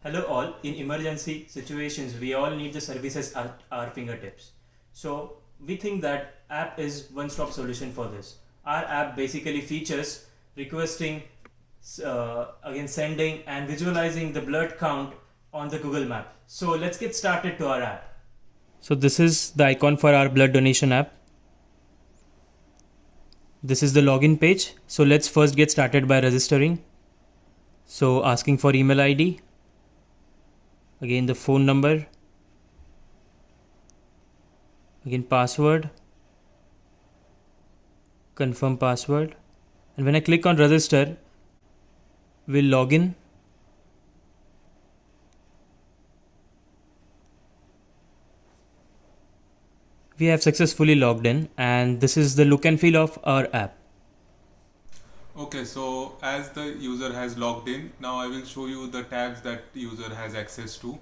Hello all, in emergency situations we all need the services at our fingertips. So we think that app is one-stop solution for this. Our app basically features requesting, again sending and visualizing the blood count on the Google Map. So let's get started to our app. So this is the icon for our blood donation app. This is the login page. So let's first get started by registering. So asking for email ID, again the phone number, again password, confirm password, and when I click on register, we'll log in. We have successfully logged in, and this is the look and feel of our app. Okay, so as the user has logged in, now I will show you the tabs that user has access to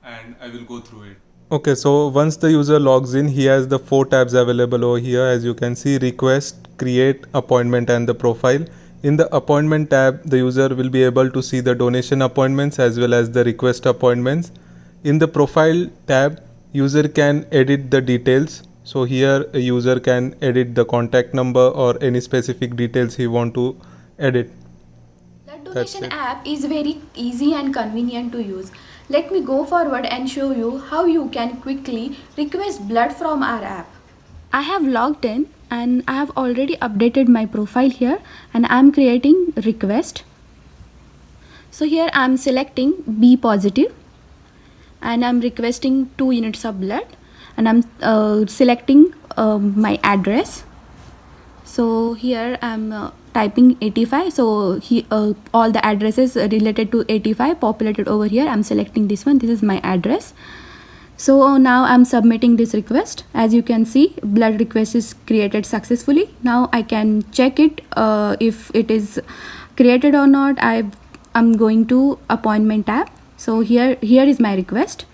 and I will go through it. Okay, so once the user logs in, he has the 4 tabs available over here. As you can see, request, create, appointment and the profile. In the appointment tab, the user will be able to see the donation appointments as well as the request appointments. In the profile tab, user can edit the details. So here a user can edit the contact number or any specific details he want to edit. Blood donation app is very easy and convenient to use. Let me go forward and show you how you can quickly request blood from our app. I have logged in and I have already updated my profile here and I am creating request. So here I am selecting B positive and I am requesting 2 units of blood and I am selecting my address. So here I am typing 85, so all the addresses related to 85 populated over here. I am selecting this one. This is my address. So now I am submitting this request. As you can see, blood request is created successfully. Now I can check it if it is created or not. I'm going to appointment tab. So here is my request.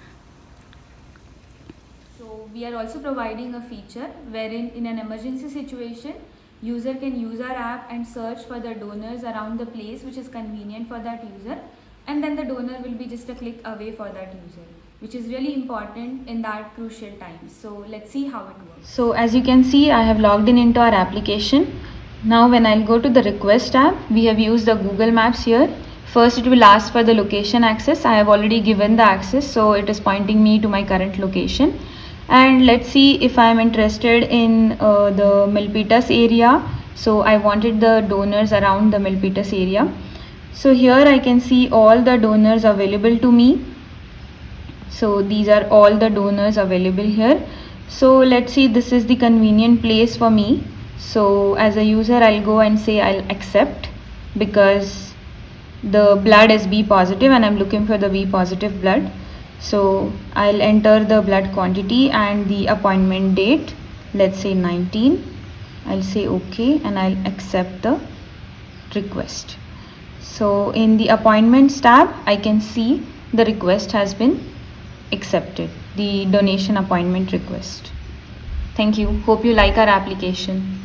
So we are also providing a feature wherein in an emergency situation, user can use our app and search for the donors around the place which is convenient for that user, and then the donor will be just a click away for that user, which is really important in that crucial time. So let's see how it works. So as you can see, I have logged in into our application. Now when I'll go to the request tab, we have used the Google Maps here. First it will ask for the location access. I have already given the access, so it is pointing me to my current location. And let's see if I am interested in the Milpitas area. So I wanted the donors around the Milpitas area. So here I can see all the donors available to me. So these are all the donors available here. So let's see, this is the convenient place for me. So as a user, I'll go and say I'll accept because the blood is B positive and I'm looking for the B positive blood. So I'll enter the blood quantity and the appointment date, let's say 19. I'll say OK and I'll accept the request. So in the appointments tab, I can see the request has been accepted, the donation appointment request. Thank you. Hope you like our application.